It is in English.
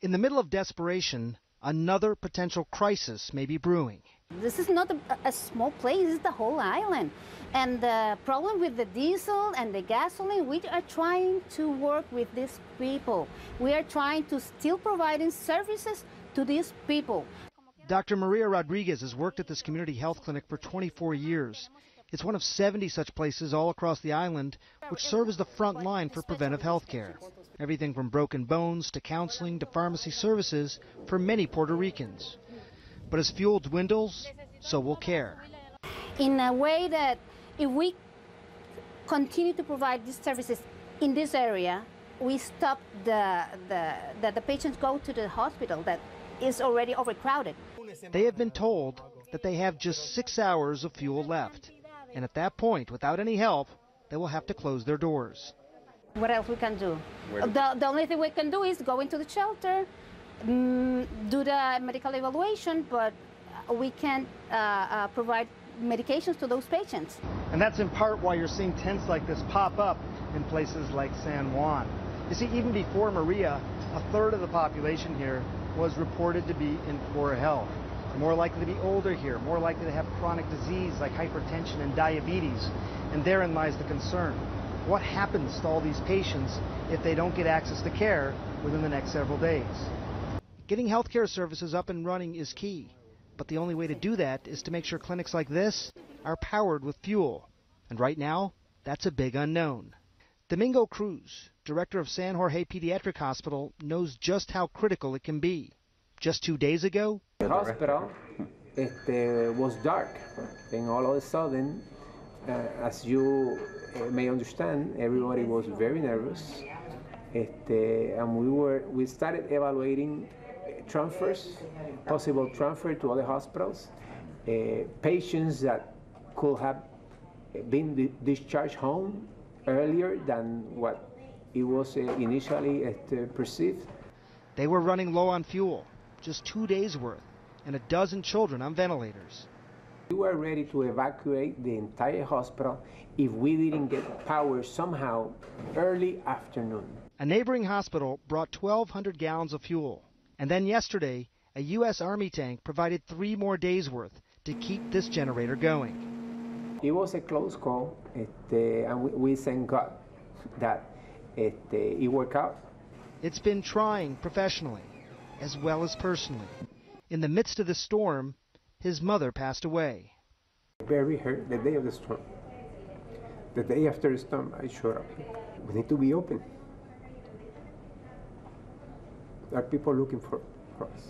In the middle of desperation, another potential crisis may be brewing. This is not a small place, it's the whole island. And the problem with the diesel and the gasoline, we are trying to work with these people. We are trying to still providing services to these people. Dr. Maria Rodriguez has worked at this community health clinic for 24 years. It's one of 70 such places all across the island which serve as the front line for preventive health care. Everything from broken bones to counseling to pharmacy services for many Puerto Ricans. But as fuel dwindles, so will care. In a way that if we continue to provide these services in this area, we stop that the patients go to the hospital that is already overcrowded. They have been told that they have just 6 hours of fuel left. And at that point, without any help, they will have to close their doors. What else we can do? The only thing we can do is go into the shelter, do the medical evaluation, but we can't provide medications to those patients. And that's in part why you're seeing tents like this pop up in places like San Juan. You see, even before Maria, a third of the population here was reported to be in poor health. They're more likely to be older here, more likely to have chronic disease like hypertension and diabetes. And therein lies the concern. What happens to all these patients if they don't get access to care within the next several days? Getting healthcare services up and running is key, but the only way to do that is to make sure clinics like this are powered with fuel. And right now, that's a big unknown. Domingo Cruz, director of San Jorge Pediatric Hospital, knows just how critical it can be. Just 2 days ago, the hospital was dark, and all of a sudden, as you may understand, everybody was very nervous, and we started evaluating transfers, possible transfer to other hospitals, patients that could have been discharged home earlier than what it was initially perceived. They were running low on fuel, just 2 days worth, and a dozen children on ventilators. We were ready to evacuate the entire hospital if we didn't get power somehow early afternoon. A neighboring hospital brought 1,200 gallons of fuel. And then yesterday, a U.S. Army tank provided 3 more days worth to keep this generator going. It was a close call, and we thank God that it worked out. It's been trying professionally as well as personally. In the midst of the storm, his mother passed away. Very hurt the day of the storm. The day after the storm, I showed up. We need to be open. There are people looking for us.